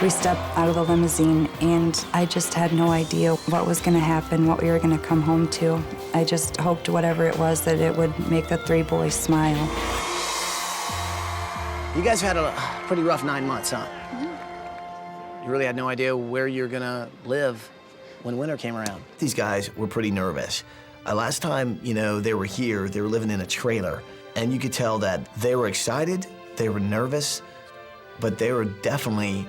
We stepped out of the limousine, and I just had no idea what was going to happen, what we were going to come home to. I just hoped whatever it was that it would make the three boys smile. You guys had a pretty rough 9 months, huh? You really had no idea where you're gonna live when winter came around. These guys were pretty nervous. Last time, they were here, they were living in a trailer, and you could tell that they were excited, they were nervous, but they were definitely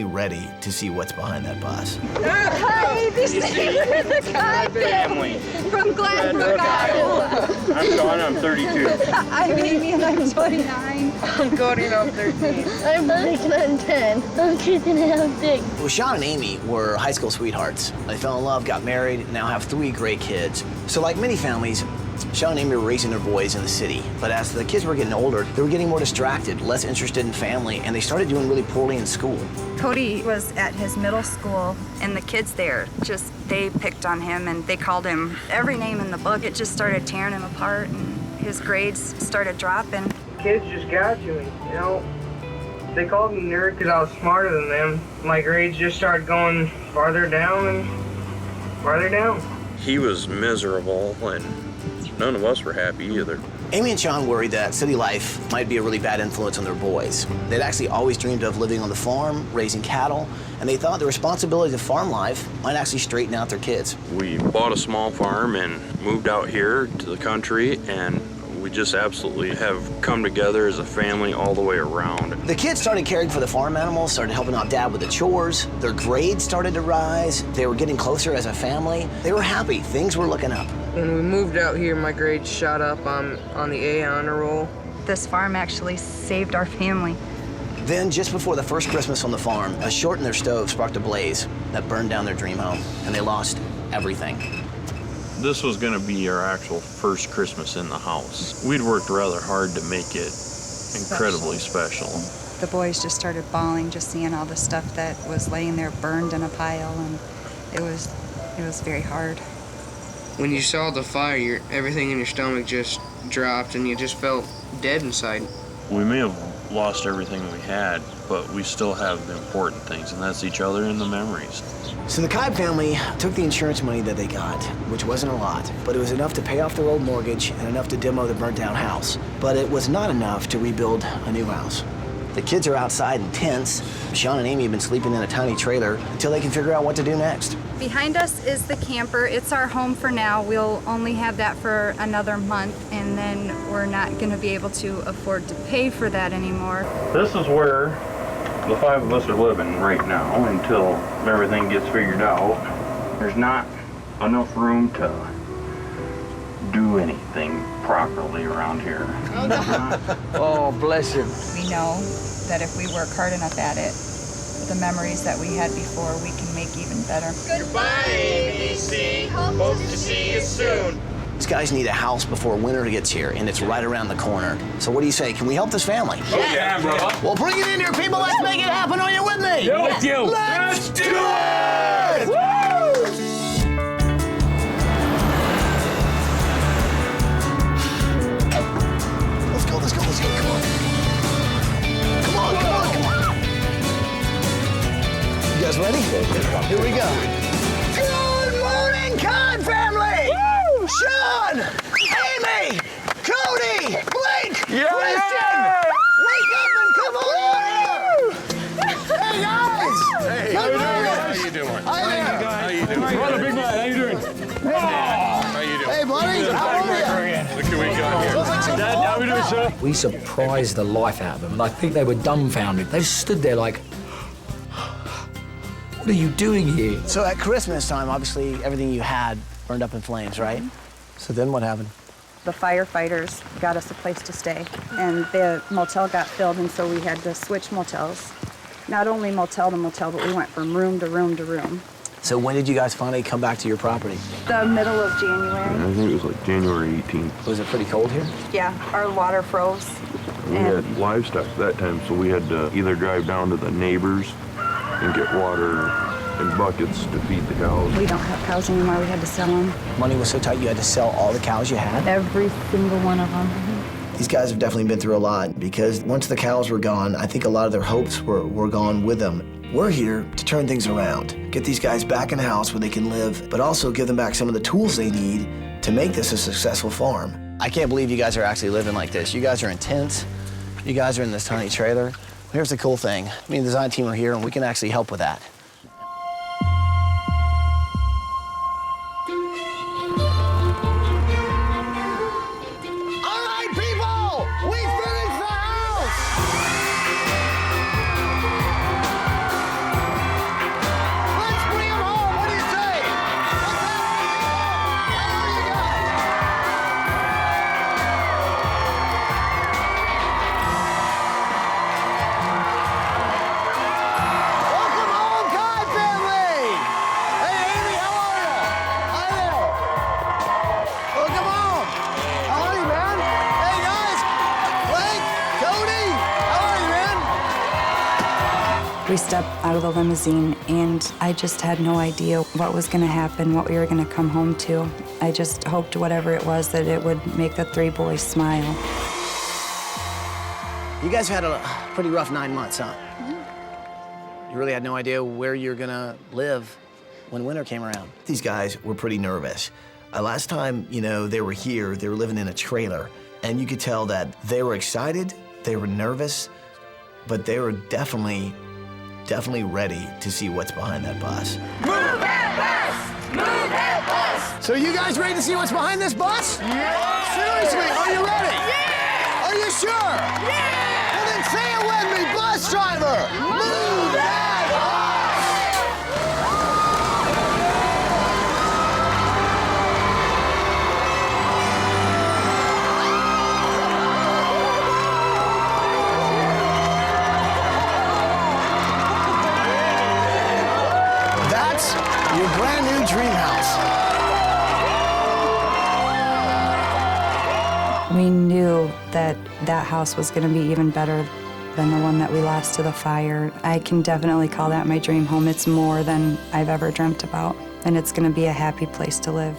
ready to see what's behind that bus. Hi, this is the Cobb family from Gladbrook, Iowa. I'm Sean, I'm 32. I'm Amy, and I'm 29. I'm Cody, and I'm 13. I'm Blake, and I'm 10. I'm Keithan, and I'm 6. Well, Sean and Amy were high school sweethearts. They fell in love, got married, and now have 3 great kids. So like many families, Sean and Amy were raising their boys in the city, but as the kids were getting older, they were getting more distracted, less interested in family, and they started doing really poorly in school. Cody was at his middle school, and the kids there they picked on him, and they called him every name in the book. It just started tearing him apart, and his grades started dropping. Kids just got to me, They called me nerd because I was smarter than them. My grades just started going farther down and farther down. He was miserable, and none of us were happy either. Amy and Sean worried that city life might be a really bad influence on their boys. They'd actually always dreamed of living on the farm, raising cattle, and they thought the responsibilities of farm life might actually straighten out their kids. We bought a small farm and moved out here to the country, and we just absolutely have come together as a family all the way around. The kids started caring for the farm animals, started helping out Dad with the chores. Their grades started to rise. They were getting closer as a family. They were happy. Things were looking up. When we moved out here, my grades shot up on the A honor roll. This farm actually saved our family. Then, just before the first Christmas on the farm, a short in their stove sparked a blaze that burned down their dream home, and they lost everything. This was going to be our actual first Christmas in the house. We'd worked rather hard to make it incredibly special. The boys just started bawling, just seeing all the stuff that was laying there burned in a pile, and it was very hard. When you saw the fire, everything in your stomach just dropped and you just felt dead inside. We may have lost everything we had, but we still have the important things, and that's each other and the memories. So the Cobb family took the insurance money that they got, which wasn't a lot, but it was enough to pay off their old mortgage and enough to demo the burnt-down house. But it was not enough to rebuild a new house. The kids are outside in tents. Sean and Amy have been sleeping in a tiny trailer until they can figure out what to do next. Behind us is the camper. It's our home for now. We'll only have that for another month, and then we're not going to be able to afford to pay for that anymore. This is where the 5 of us are living right now until everything gets figured out. There's not enough room to do anything properly around here. Oh, bless you. We know that if we work hard enough at it, the memories that we had before, we can make even better. Goodbye, ABC. Hope to see you soon. These guys need a house before winter gets here, and it's right around the corner. So what do you say? Can we help this family? Yeah, bro. Well, bring it in here, people. Let's make it happen. Are you with me? Yeah, with you. Let's do it! Woo! Let's go. Come on. Come on. You guys ready? Here we go. Good morning, Cobb family! Woo! Sean, Amy, Cody, Blake, Christian! Wake up and come on in! Hey, guys! Hey, how you doing? Hi there. How you doing? What a big man, how you doing? How you doing? Hey, buddy, how are you? Look who we got here. Dad, how we doing, sir? We surprised the life out of them, and I think they were dumbfounded. They stood there like, what are you doing here? So at Christmas time, obviously, everything you had burned up in flames, right? So then what happened? The firefighters got us a place to stay, and the motel got filled, and so we had to switch motels. Not only motel to motel, but we went from room to room to room. So when did you guys finally come back to your property? The middle of January. I think it was like January 18th. Was it pretty cold here? Yeah, our water froze. We had livestock that time, so we had to either drive down to the neighbors and get water in buckets to feed the cows. We don't have cows anymore. We had to sell them. Money was so tight you had to sell all the cows you had? Every single one of them. These guys have definitely been through a lot because once the cows were gone, I think a lot of their hopes were gone with them. We're here to turn things around, get these guys back in a house where they can live, but also give them back some of the tools they need to make this a successful farm. I can't believe you guys are actually living like this. You guys are intense. You guys are in this tiny trailer. Here's the cool thing. Me and the design team are here, and we can actually help with that. All right, people, we finished the house. Let's bring them home. What do you say? What's happening? How are you guys? Welcome home, Kai family! Hey, Amy, how are you? Hi there. Welcome home. How are you, man? Hey, guys. Blake, Cody, how are you, man? We stepped out of the limousine, and I just had no idea what was going to happen, what we were going to come home to. I just hoped whatever it was that it would make the three boys smile. You guys had a pretty rough 9 months, huh? You really had no idea where you're gonna live when winter came around. These guys were pretty nervous. Last time, they were here, they were living in a trailer, and you could tell that they were excited, they were nervous, but they were definitely ready to see what's behind that bus. Move that bus! Move that bus! So you guys ready to see what's behind this bus? Yeah! Seriously, are you ready? Yeah! Are you sure? Yeah! Well then say it with me, bus driver! Move that bus! That's your brand new dream house. We knew that that house was going to be even better than the one that we lost to the fire. I can definitely call that my dream home. It's more than I've ever dreamt about, and it's going to be a happy place to live.